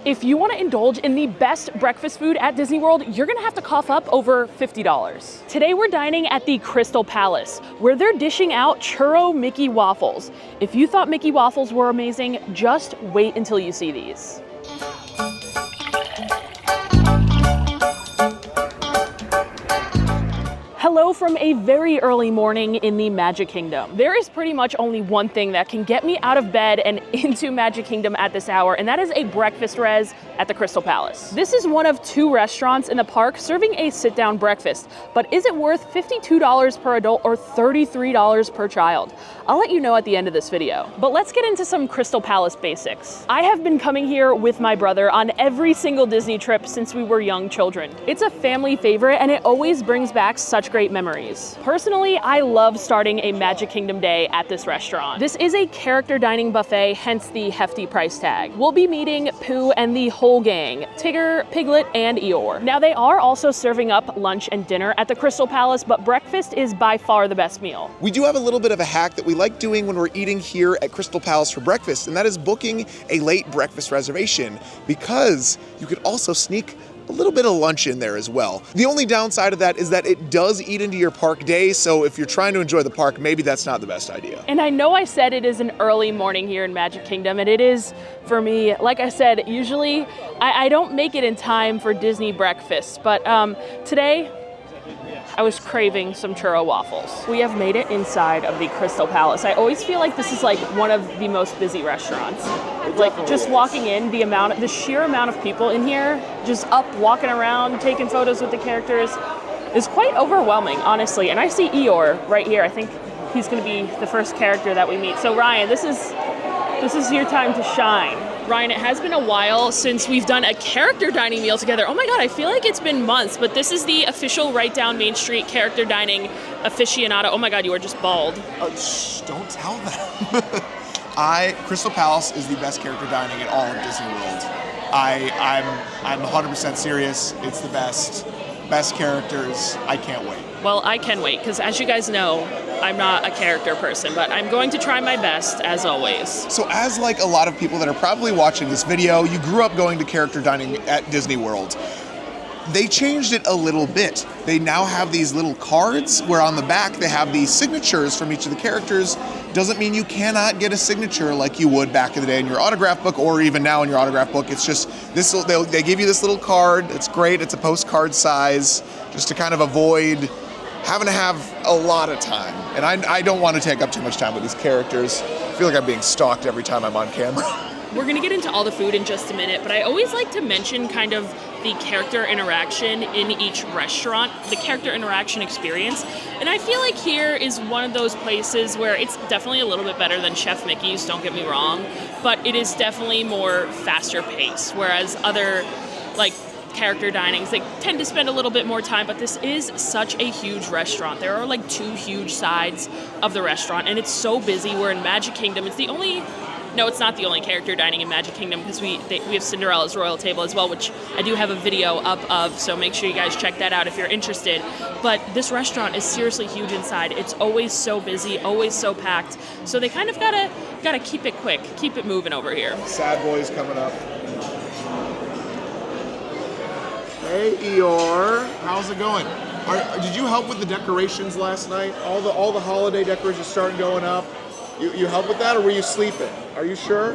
If you want to indulge in the best breakfast food at Disney World, you're going to have to cough up over $50. Today we're dining at the Crystal Palace, where they're dishing out Churro Mickey Waffles. If you thought Mickey Waffles were amazing, just wait until you see these. Hello from a very early morning in the Magic Kingdom. There is pretty much only one thing that can get me out of bed and into Magic Kingdom at this hour, and that is a breakfast res at the Crystal Palace. This is one of 2 restaurants in the park serving a sit-down breakfast, but is it worth $52 per adult or $33 per child? I'll let you know at the end of this video. But let's get into some Crystal Palace basics. I have been coming here with my brother on every single Disney trip since we were young children. It's a family favorite and it always brings back such great memories. Personally, I love starting a Magic Kingdom day at this restaurant. This is a character dining buffet, hence the hefty price tag. We'll be meeting Pooh and the whole gang, Tigger, Piglet, and Eeyore. Now they are also serving up lunch and dinner at the Crystal Palace, but breakfast is by far the best meal. We do have a little bit of a hack that we like doing when we're eating here at Crystal Palace for breakfast, and that is booking a late breakfast reservation, because you could also sneak a little bit of lunch in there as well. The only downside of that is that it does eat into your park day, so if you're trying to enjoy the park, maybe that's not the best idea. And I know I said it is an early morning here in Magic Kingdom, and it is for me. Like I said, usually I don't make it in time for Disney breakfast, but today I was craving some churro waffles. We have made it inside of the Crystal Palace. I always feel like this is like one of the most busy restaurants. Like just walking in, the sheer amount of people in here, just up, walking around, taking photos with the characters, is quite overwhelming, honestly. And I see Eeyore right here. I think he's gonna be the first character that we meet. So Ryan, this is your time to shine. Ryan, it has been a while since we've done a character dining meal together. Oh my God, I feel like it's been months, but this is the official Right Down Main Street character dining aficionado. Oh my God, you are just bald. Shh, don't tell them. Crystal Palace is the best character dining in all of Disney World. I'm 100% serious. It's the best characters. I can't wait. Well, I can wait, because as you guys know, I'm not a character person, but I'm going to try my best, as always. So as like a lot of people that are probably watching this video, you grew up going to character dining at Disney World. They changed it a little bit. They now have these little cards where on the back they have these signatures from each of the characters. Doesn't mean you cannot get a signature like you would back in the day in your autograph book, or even now in your autograph book. It's just this. They give you this little card. It's great. It's a postcard size, just to kind of avoid having to have a lot of time. And I don't want to take up too much time with these characters. I feel like I'm being stalked every time I'm on camera. We're gonna get into all the food in just a minute, but I always like to mention kind of the character interaction in each restaurant, the character interaction experience. And I feel like here is one of those places where it's definitely a little bit better than Chef Mickey's, don't get me wrong, but it is definitely more faster paced, whereas other like character dinings, they tend to spend a little bit more time, but this is such a huge restaurant. There are like 2 huge sides of the restaurant, and it's so busy. We're in Magic Kingdom. It's not the only character dining in Magic Kingdom, because we have Cinderella's Royal Table as well, which I do have a video up of, so make sure you guys check that out if you're interested. But this restaurant is seriously huge inside. It's always so busy, always so packed, so they kind of gotta keep it quick, keep it moving over here. Sad boy's coming up. Hey Eeyore, how's it going? Did you help with the decorations last night? All the holiday decorations starting going up. You helped with that, or were you sleeping? Are you sure?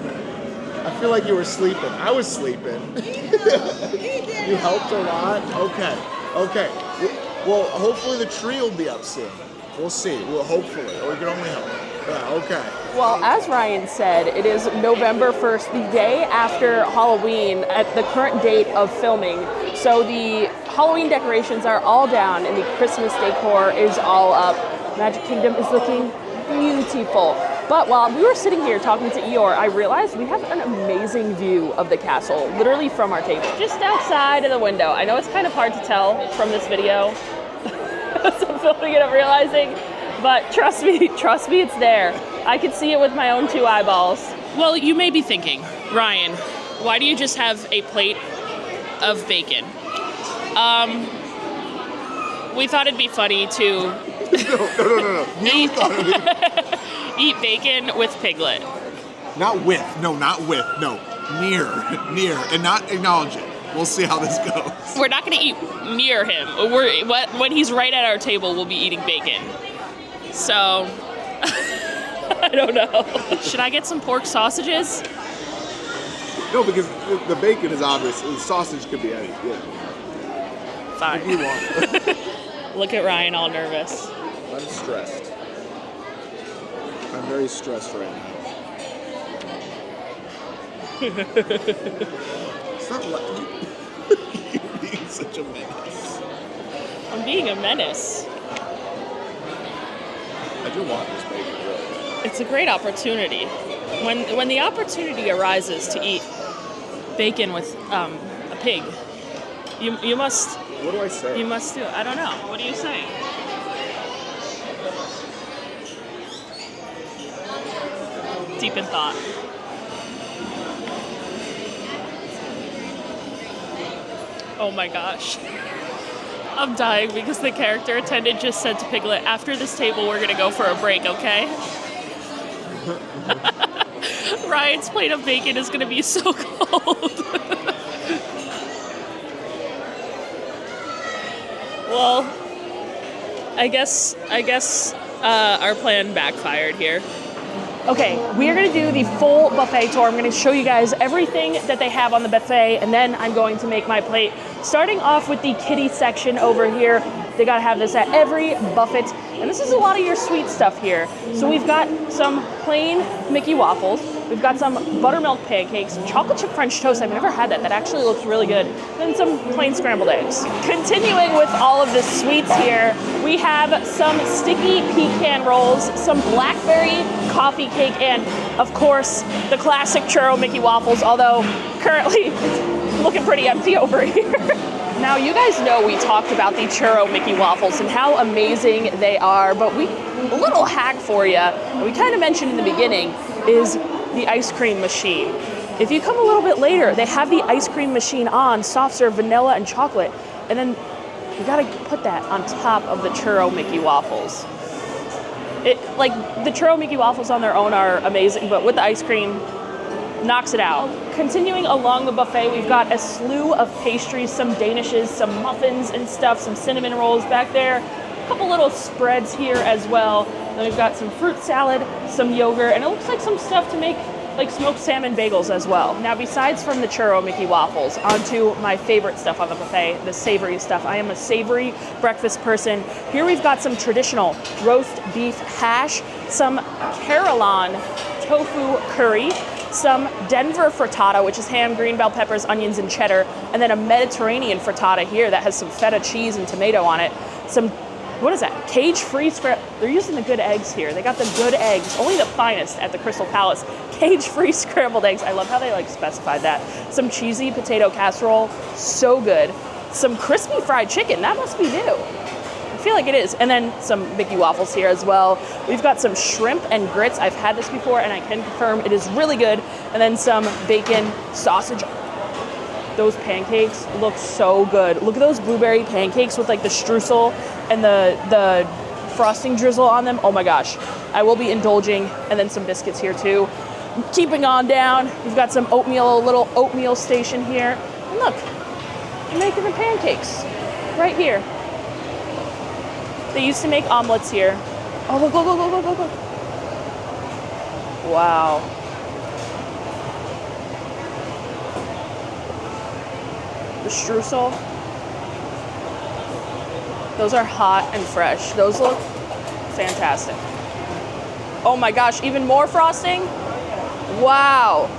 I feel like you were sleeping. I was sleeping. You helped a lot? Okay. Well, hopefully the tree will be up soon. We'll see. Well, hopefully. Or we can only hope. Yeah, okay. Well, as Ryan said, it is November 1st, the day after Halloween at the current date of filming. So the Halloween decorations are all down and the Christmas decor is all up. Magic Kingdom is looking beautiful. But while we were sitting here talking to Eeyore, I realized we have an amazing view of the castle, literally from our table, just outside of the window. I know it's kind of hard to tell from this video, so I'm filming it, I'm realizing, but trust me, it's there. I could see it with my own 2 eyeballs. Well, you may be thinking, Ryan, why do you just have a plate of bacon? We thought it'd be funny to No. You thought it. eat bacon with Piglet. Not with. No. Near, and not acknowledge it. We'll see how this goes. We're not going to eat near him. When he's right at our table, we'll be eating bacon. So, I don't know. Should I get some pork sausages? No, because the bacon is obvious. The sausage could be any. Yeah. Fine. If you want. Look at Ryan all nervous. I'm stressed. I'm very stressed right now. Stop laughing. You're being such a menace. I'm being a menace. I do want this bacon really. It's a great opportunity. When the opportunity arises to eat bacon with a pig, you must. What do I say? You must do it. I don't know. What do you say? Deep in thought. Oh my gosh. I'm dying because the character attendant just said to Piglet, after this table, we're gonna go for a break, okay? Ryan's plate of bacon is gonna be so cold. Well, I guess our plan backfired here. Okay, we are going to do the full buffet tour. I'm going to show you guys everything that they have on the buffet, and then I'm going to make my plate. Starting off with the kiddie section over here. They got to have this at every buffet, and this is a lot of your sweet stuff here. So we've got some plain Mickey waffles. We've got some buttermilk pancakes, chocolate chip French toast. I've never had that. That actually looks really good. Then some plain scrambled eggs. Continuing with all of the sweets here, we have some sticky pecan rolls, some blackberry coffee cake, and of course, the classic Churro Mickey waffles, although currently looking pretty empty over here. Now, you guys know we talked about the Churro Mickey waffles and how amazing they are, but a little hack for you, and we kind of mentioned in the beginning, is the ice cream machine. If you come a little bit later, they have the ice cream machine on, soft serve vanilla and chocolate, and then you gotta put that on top of the Churro Mickey waffles. Like, the Churro Mickey waffles on their own are amazing, but with the ice cream, knocks it out. Continuing along the buffet, we've got a slew of pastries, some danishes, some muffins and stuff, some cinnamon rolls back there, a couple little spreads here as well. Then we've got some fruit salad, some yogurt, and it looks like some stuff to make like smoked salmon bagels as well. Now, besides from the Churro Mickey waffles, onto my favorite stuff on the buffet, the savory stuff. I am a savory breakfast person. Here we've got some traditional roast beef hash, some Carillon tofu curry, some Denver frittata, which is ham, green bell peppers, onions, and cheddar, and then a Mediterranean frittata here that has some feta cheese and tomato on it. Some, what is that? Cage-free they're using the good eggs here. They got the good eggs, only the finest at the Crystal Palace. Cage-free scrambled eggs. I love how they like specified that. Some cheesy potato casserole, so good. Some crispy fried chicken, that must be new. I feel like it is. And then some Mickey waffles here as well. We've got some shrimp and grits. I've had this before and I can confirm it is really good. And then some bacon sausage. Those pancakes look so good. Look at those blueberry pancakes with like the streusel and the frosting drizzle on them. Oh my gosh. I will be indulging. And then some biscuits here too. Keeping on down, we've got some oatmeal, a little oatmeal station here. And look, they're making the pancakes right here. They used to make omelets here. Oh, look, look, look, look, look, look. Wow. The streusel. Those are hot and fresh. Those look fantastic. Oh my gosh, even more frosting? Wow.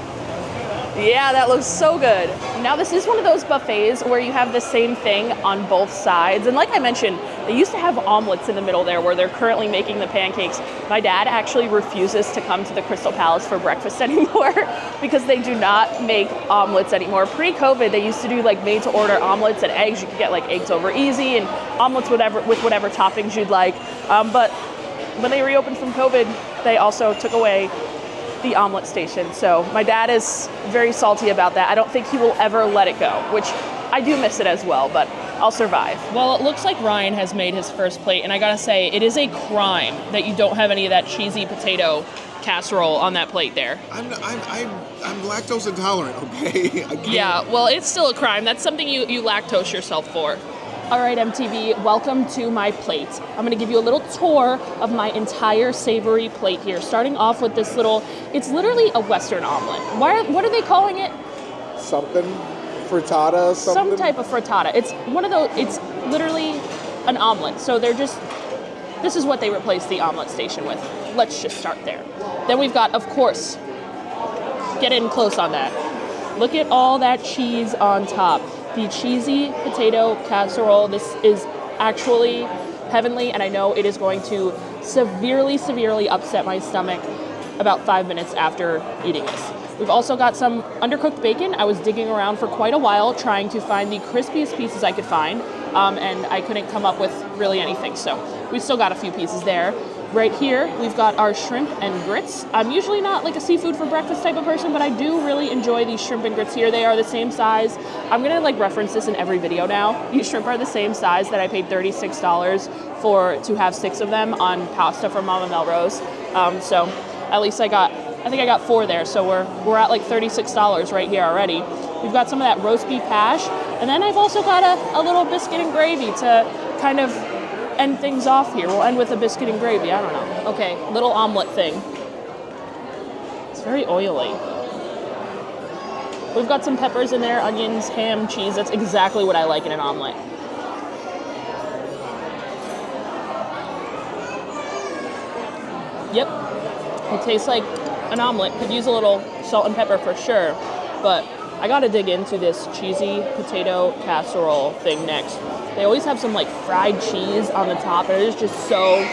Yeah, that looks so good. Now, this is one of those buffets where you have the same thing on both sides. And like I mentioned, they used to have omelets in the middle there where they're currently making the pancakes. My dad actually refuses to come to the Crystal Palace for breakfast anymore because they do not make omelets anymore. Pre-COVID, they used to do like made-to-order omelets and eggs. You could get like eggs over easy and omelets with whatever toppings you'd like. But when they reopened from COVID, they also took away the omelet station. So my dad is very salty about that. I don't think he will ever let it go, which I do miss it as well, but I'll survive. Well, it looks like Ryan has made his first plate, and I gotta say, it is a crime that you don't have any of that cheesy potato casserole on that plate there. I'm lactose intolerant, okay? I can't. Yeah, well, it's still a crime. That's something you lactose yourself for. All right, MTV, welcome to my plate. I'm gonna give you a little tour of my entire savory plate here, starting off with this little, it's literally a Western omelet. What are they calling it? Something, frittata, something? Some type of frittata. It's one of those, it's literally an omelet. So this is what they replaced the omelet station with. Let's just start there. Then we've got, of course, get in close on that. Look at all that cheese on top. The cheesy potato casserole. This is actually heavenly, and I know it is going to severely, severely upset my stomach about 5 minutes after eating this. We've also got some undercooked bacon. I was digging around for quite a while trying to find the crispiest pieces I could find, and I couldn't come up with really anything, so we still got a few pieces there. Right here, we've got our shrimp and grits. I'm usually not like a seafood for breakfast type of person, but I do really enjoy these shrimp and grits here. They are the same size. I'm gonna like reference this in every video now. These shrimp are the same size that I paid $36 to have 6 of them on pasta from Mama Melrose. So at least I think I got 4 there, so we're at like $36 right here already. We've got some of that roast beef hash, and then I've also got a little biscuit and gravy to kind of end things off here. We'll end with a biscuit and gravy, I don't know. Okay, little omelet thing. It's very oily. We've got some peppers in there, onions, ham, cheese. That's exactly what I like in an omelet. Yep, it tastes like an omelet. Could use a little salt and pepper for sure, but I gotta dig into this cheesy potato casserole thing next. They always have some like fried cheese on the top, and it is just so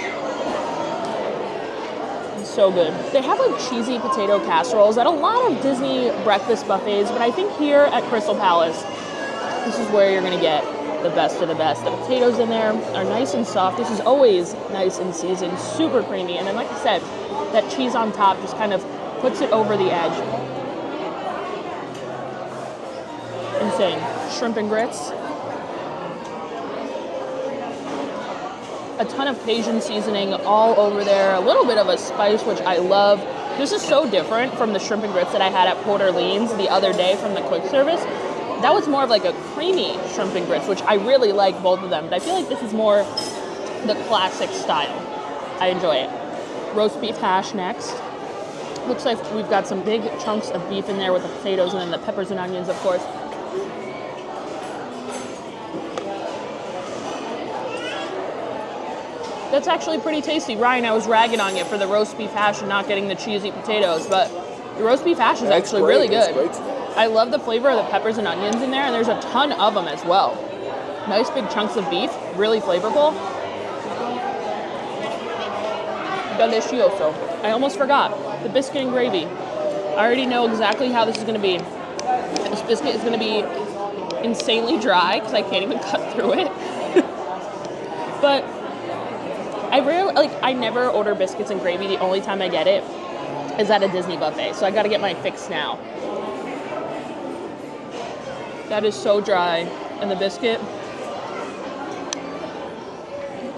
good. They have like cheesy potato casseroles at a lot of Disney breakfast buffets, but I think here at Crystal Palace, this is where you're gonna get the best of the best. The potatoes in there are nice and soft. This is always nice and seasoned, super creamy, and then like I said, that cheese on top just kind of puts it over the edge. Insane. Shrimp and grits. A ton of Cajun seasoning all over there. A little bit of a spice, which I love. This is so different from the shrimp and grits that I had at Port Orleans the other day from the quick service. That was more of like a creamy shrimp and grits, which I really like both of them. But I feel like this is more the classic style. I enjoy it. Roast beef hash next. Looks like we've got some big chunks of beef in there with the potatoes and then the peppers and onions, of course. That's actually pretty tasty. Ryan, I was ragging on you for the roast beef hash and not getting the cheesy potatoes, but the roast beef hash is actually really good. I love the flavor of the peppers and onions in there, and there's a ton of them as well. Nice big chunks of beef, really flavorful. Delicioso. I almost forgot, the biscuit and gravy. I already know exactly how this is gonna be. This biscuit is gonna be insanely dry, because I can't even cut through it. But I never order biscuits and gravy. The only time I get it is at a Disney buffet, so I gotta get my fix now. That is so dry, and the biscuit,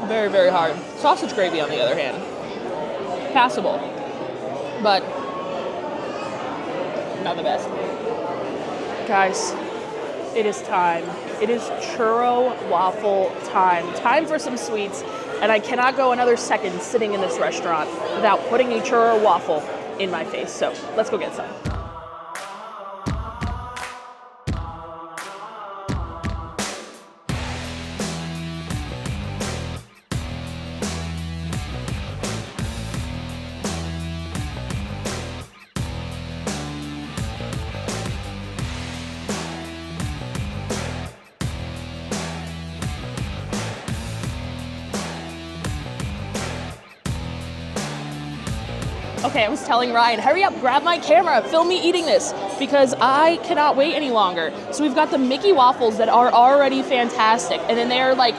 very, very hard. Sausage gravy, on the other hand, passable, but not the best. Guys, it is time. It is churro waffle time. Time for some sweets. And I cannot go another second sitting in this restaurant without putting a churro waffle in my face. So let's go get some. Okay, I was telling Ryan, hurry up, grab my camera, film me eating this, because I cannot wait any longer. So we've got the Mickey waffles that are already fantastic, and then they're like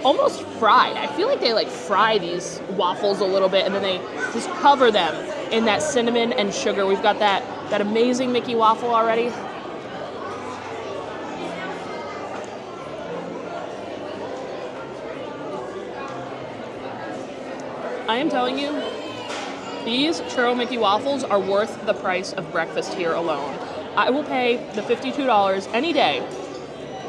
almost fried. I feel like they like fry these waffles a little bit, and then they just cover them in that cinnamon and sugar. We've got that amazing Mickey waffle already. I am telling you, These Churro Mickey Waffles are worth the price of breakfast here alone. I will pay the $52 any day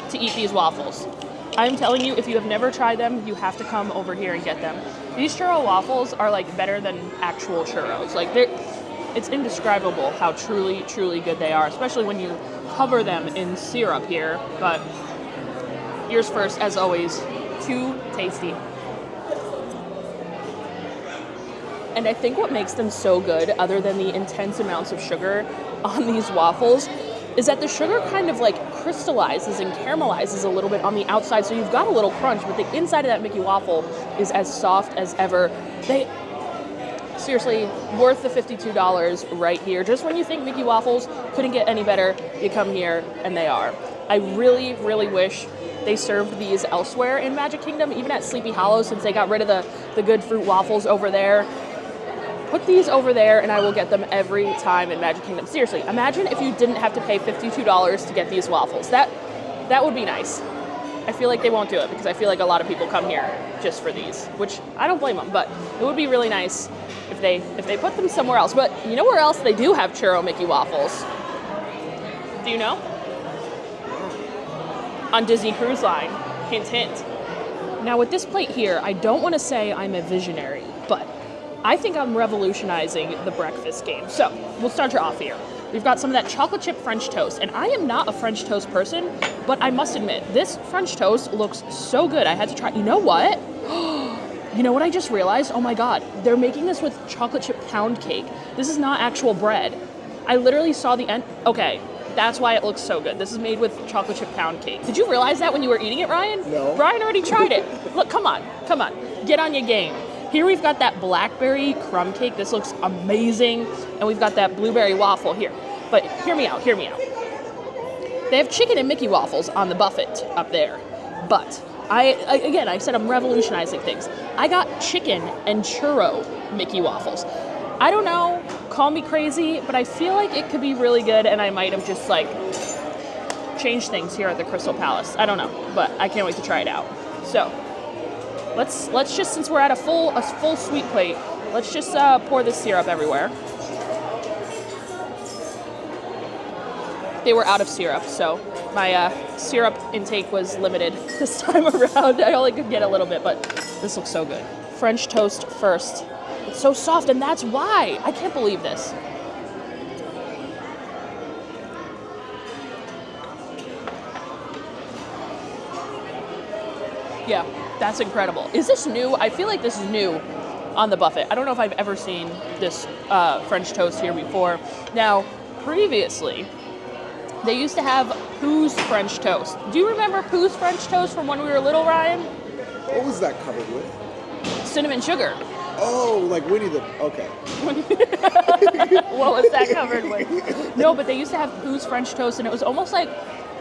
to eat these waffles. I'm telling you, if you have never tried them, you have to come over here and get them. These churro waffles are like better than actual churros. Like it's indescribable how truly, truly good they are, especially when you cover them in syrup here. But ears first, as always, too tasty. And I think what makes them so good, other than the intense amounts of sugar on these waffles, is that the sugar kind of like crystallizes and caramelizes a little bit on the outside, so you've got a little crunch, but the inside of that Mickey waffle is as soft as ever. They, seriously, worth the $52 right here. Just when you think Mickey waffles couldn't get any better, you come here and they are. I really, really wish they served these elsewhere in Magic Kingdom, even at Sleepy Hollow, since they got rid of the good fruit waffles over there. Put these over there and I will get them every time in Magic Kingdom. Seriously, imagine if you didn't have to pay $52 to get these waffles. That would be nice. I feel like they won't do it because I feel like a lot of people come here just for these, which I don't blame them, but it would be really nice if they put them somewhere else. But you know where else they do have Churro Mickey waffles? Do you know? On Disney Cruise Line. Hint, hint. Now with this plate here, I don't want to say I'm a visionary, but I think I'm revolutionizing the breakfast game. So we'll start you off here. We've got some of that chocolate chip French toast, and I am not a French toast person, but I must admit, this French toast looks so good. I had to try. You know what? You know what I just realized? Oh my God, they're making this with chocolate chip pound cake. This is not actual bread. I literally saw the end. Okay, that's why it looks so good. This is made with chocolate chip pound cake. Did you realize that when you were eating it, Ryan? No. Ryan already tried it. Look, come on. Get on your game. Here we've got that blackberry crumb cake. This looks amazing. And we've got that blueberry waffle here. But hear me out. They have chicken and Mickey waffles on the buffet up there. But I said I'm revolutionizing things. I got chicken and churro Mickey waffles. I don't know, call me crazy, but I feel like it could be really good, and I might have just like changed things here at the Crystal Palace. I don't know, but I can't wait to try it out. So let's just, since we're at a full sweet plate, let's just pour this syrup everywhere. They were out of syrup, so my syrup intake was limited this time around. I only could get a little bit, but this looks so good. French toast first. It's so soft, and that's why. I can't believe this. Yeah, that's incredible. Is this new? I feel like this is new on the buffet. I don't know if I've ever seen this French toast here before. Now, previously, they used to have Pooh's French toast. Do you remember Pooh's French toast from when we were little, Ryan? What was that covered with? Cinnamon sugar. Oh, like Winnie the... Okay. What was that covered with? No, but they used to have Pooh's French toast, and it was almost like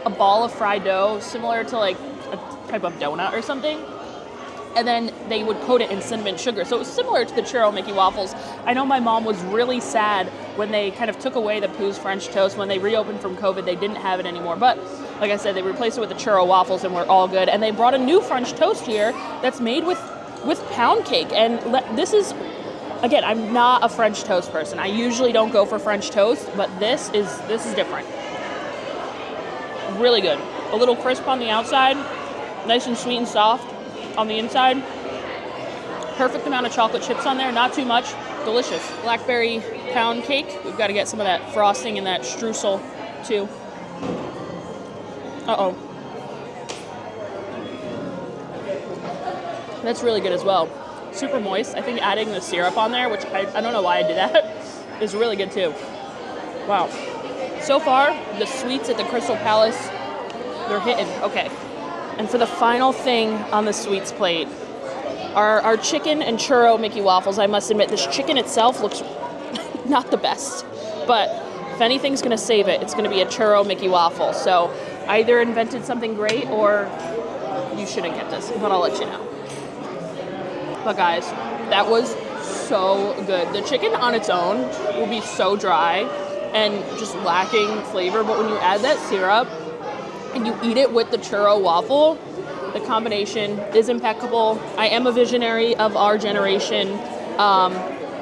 a ball of fried dough, similar to like a type of donut or something. And then they would coat it in cinnamon sugar. So it was similar to the Churro Mickey waffles. I know my mom was really sad when they kind of took away the Pooh's French toast. When they reopened from COVID, they didn't have it anymore. But like I said, they replaced it with the Churro waffles, and we're all good. And they brought a new French toast here that's made with pound cake. And this is, again, I'm not a French toast person. I usually don't go for French toast, but this is different. Really good. A little crisp on the outside, nice and sweet and soft on the inside. Perfect amount of chocolate chips on there, not too much. Delicious. Blackberry pound cake. We've got to get some of that frosting and that streusel too. Uh-oh. That's really good as well. Super moist. I think adding the syrup on there, which I don't know why I did that, is really good too. Wow. So far, the sweets at the Crystal Palace, they're hitting. Okay. And for the final thing on the sweets plate, our chicken and churro Mickey waffles. I must admit, this chicken itself looks not the best. But if anything's going to save it, it's going to be a churro Mickey waffle. So either invented something great or you shouldn't get this, but I'll let you know. But guys, that was so good. The chicken on its own will be so dry and just lacking flavor, but when you add that syrup and you eat it with the churro waffle, the combination is impeccable. I am a visionary of our generation,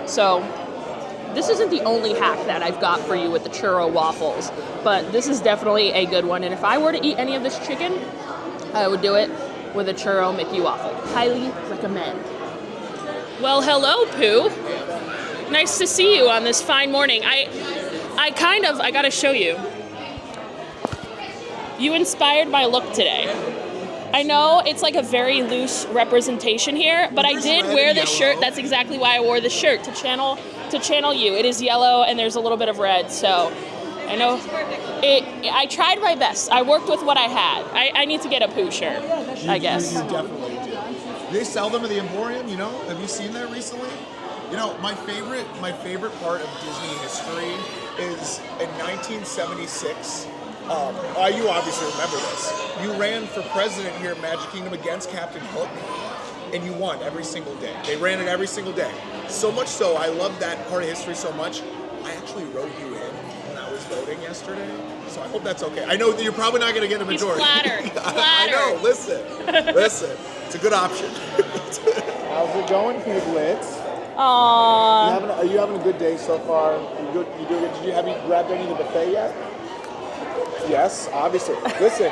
so this isn't the only hack that I've got for you with the churro waffles, but this is definitely a good one. And if I were to eat any of this chicken, I would do it with a churro Mickey waffle. Highly recommend. Well, hello, Pooh. Nice to see you on this fine morning. I gotta show you. You inspired my look today. I know it's like a very loose representation here, but I did wear this shirt. That's exactly why I wore this shirt, to channel you. It is yellow and there's a little bit of red, so I know I tried my best. I worked with what I had. I need to get a Pooh shirt, I guess. You definitely do. They sell them at the Emporium, you know? Have you seen that recently? You know, my favorite part of Disney history is in 1976. You obviously remember this. You ran for president here at Magic Kingdom against Captain Hook, and you won every single day. They ran it every single day. So much so, I love that part of history so much, I actually wrote you in when I was voting yesterday. So I hope that's okay. I know that you're probably not going to get a majority. He's flattered. I know. Listen. It's a good option. How's it going, Piglet? Aww. Are you having a good day so far? You doing it? Have you grabbed any of the buffet yet? Yes, obviously. Listen,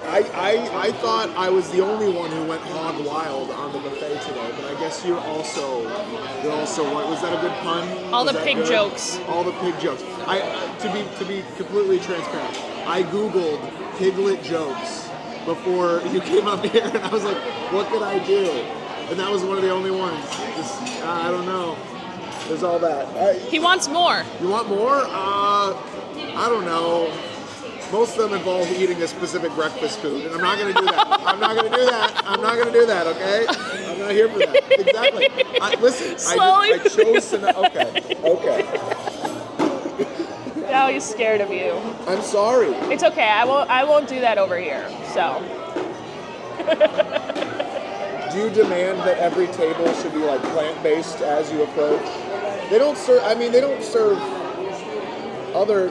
I thought I was the only one who went hog wild on the buffet today, but I guess you're also what was that a good pun? All Was the that pig good? jokes. All the pig jokes. To be completely transparent, I Googled Piglet jokes before you came up here, and I was like, what could I do? And that was one of the only ones. I don't know. There's all that. He wants more. You want more? I don't know. Most of them involve eating a specific breakfast food, and I'm not going to do that. I'm not going to do that, okay? I'm not here for that. Exactly. Listen, Slowly. I chose to... Okay. Now he's scared of you. I'm sorry. It's okay. I won't do that over here. So. Do you demand that every table should be like plant-based as you approach? They don't serve other,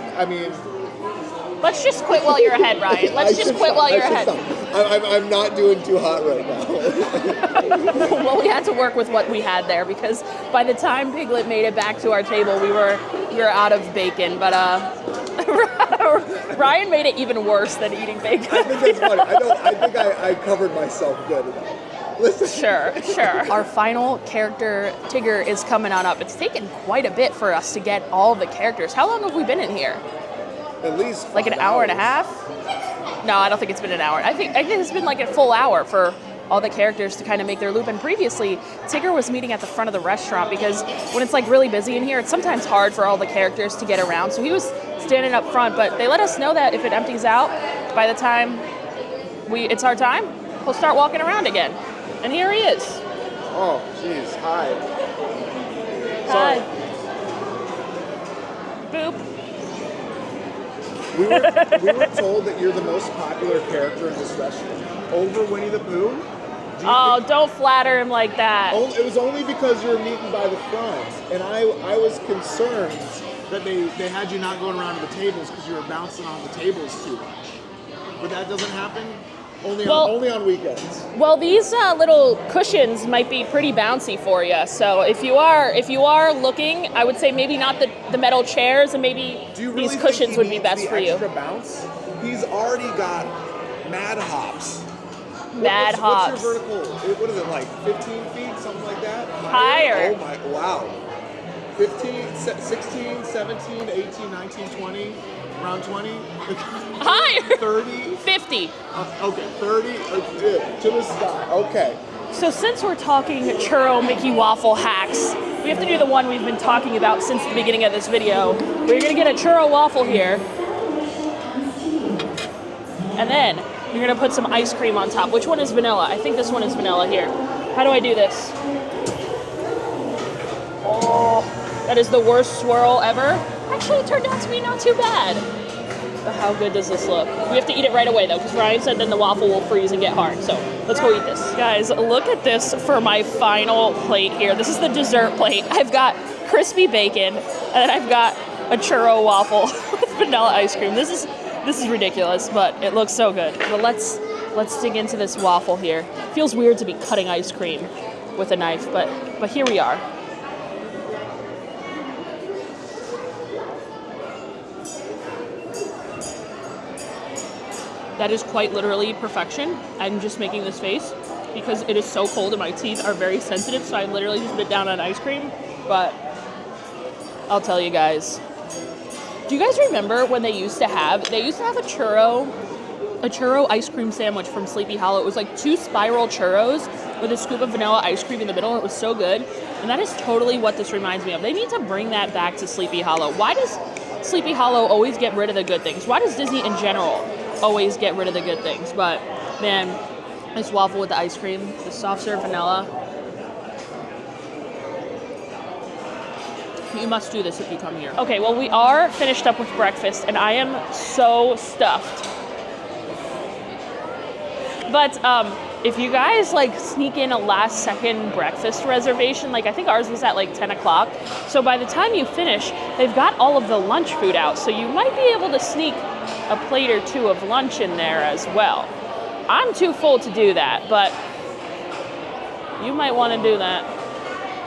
Let's just quit while you're ahead, Ryan. Let's just quit while you're ahead. I'm not doing too hot right now. Well, we had to work with what we had there because by the time Piglet made it back to our table, we were out of bacon. But Ryan made it even worse than eating bacon. I think that's funny. I think I covered myself good enough. Listen. Sure. Our final character, Tigger, is coming on up. It's taken quite a bit for us to get all the characters. How long have we been in here? At least like an hour and a half? No, I don't think it's been an hour. I think it's been like a full hour for all the characters to kind of make their loop. And previously, Tigger was meeting at the front of the restaurant because when it's like really busy in here, it's sometimes hard for all the characters to get around. So he was standing up front, but they let us know that if it empties out, by the time it's our time, he'll start walking around again. And here he is. Oh, jeez. Hi. Hi. Boop. We were told that you're the most popular character in this restaurant. Over Winnie the Pooh? Don't flatter him like that. It was only because you were meeting by the front, and I was concerned that they had you not going around to the tables because you were bouncing on the tables too much. But that doesn't happen? Only on weekends. Well, these little cushions might be pretty bouncy for you. So if you are looking, I would say maybe not the metal chairs, and maybe these cushions would be best for you. Extra bounce? He's already got mad hops. Hops. What's your vertical? What is it, like 15 feet, something like that? Higher. Oh my, wow. 15, 16, 17, 18, 19, 20. Around 20? Higher. 30? 50. Okay, 30 to the sky. Okay. So since we're talking Churro Mickey Waffle hacks, we have to do the one we've been talking about since the beginning of this video. We're gonna get a Churro Waffle here. And then you're gonna put some ice cream on top. Which one is vanilla? I think this one is vanilla here. How do I do this? Oh, that is the worst swirl ever. Actually, it turned out to be not too bad. But how good does this look? We have to eat it right away though, because Ryan said then the waffle will freeze and get hard. So let's go eat this. Guys, look at this for my final plate here. This is the dessert plate. I've got crispy bacon, and then I've got a churro waffle with vanilla ice cream. This is ridiculous, but it looks so good. But let's dig into this waffle here. It feels weird to be cutting ice cream with a knife, but here we are. That is quite literally perfection. I'm just making this face because it is so cold and my teeth are very sensitive, so I literally just bit down on ice cream. But I'll tell you guys. Do you guys remember when they used to have a churro ice cream sandwich from Sleepy Hollow? It was like 2 spiral churros with a scoop of vanilla ice cream in the middle. It was so good. And that is totally what this reminds me of. They need to bring that back to Sleepy Hollow. Why does Sleepy Hollow always get rid of the good things? Why does Disney in general always get rid of the good things? But man, this waffle with the ice cream, the soft serve vanilla. You must do this if you come here. Okay, well, we are finished up with breakfast and I am so stuffed. But if you guys like sneak in a last second breakfast reservation, like I think ours was at like 10 o'clock. So by the time you finish, they've got all of the lunch food out. So you might be able to sneak a plate or 2 of lunch in there as well. I'm too full to do that, but you might want to do that.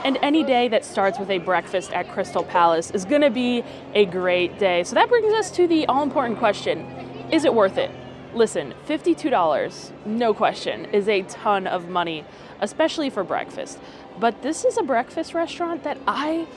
And any day that starts with a breakfast at Crystal Palace is going to be a great day. So that brings us to the all-important question. Is it worth it? Listen, $52, no question, is a ton of money, especially for breakfast. But this is a breakfast restaurant that I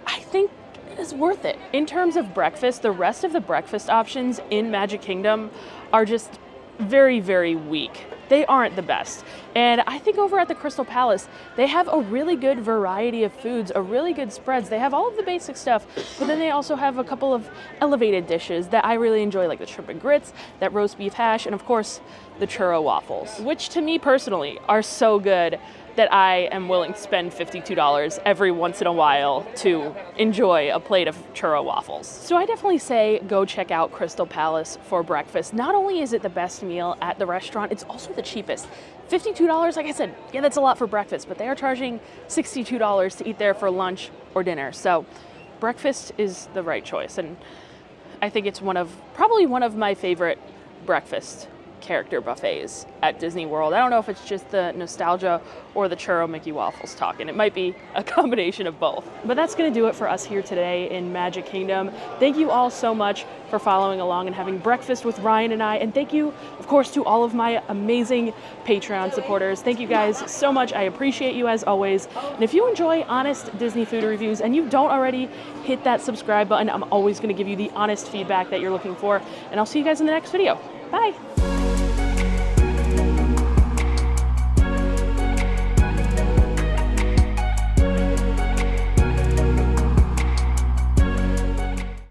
think is worth it. In terms of breakfast, the rest of the breakfast options in Magic Kingdom are just very, very weak. They aren't the best. And I think over at the Crystal Palace, they have a really good variety of foods, a really good spreads. They have all of the basic stuff, but then they also have a couple of elevated dishes that I really enjoy, like the shrimp and grits, that roast beef hash, and of course, the churro waffles, which to me personally are so good that I am willing to spend $52 every once in a while to enjoy a plate of churro waffles. So I definitely say go check out Crystal Palace for breakfast. Not only is it the best meal at the restaurant, it's also the cheapest. $52, like I said, yeah, that's a lot for breakfast, but they are charging $62 to eat there for lunch or dinner. So breakfast is the right choice. And I think it's probably one of my favorite breakfast character buffets at Disney World. I don't know if it's just the nostalgia or the churro Mickey waffles talking. It might be a combination of both. But that's going to do it for us here today in Magic Kingdom. Thank you all so much for following along and having breakfast with Ryan and I. And thank you, of course, to all of my amazing Patreon supporters. Thank you guys so much. I appreciate you as always. And if you enjoy honest Disney food reviews and you don't already, hit that subscribe button. I'm always going to give you the honest feedback that you're looking for. And I'll see you guys in the next video. Bye.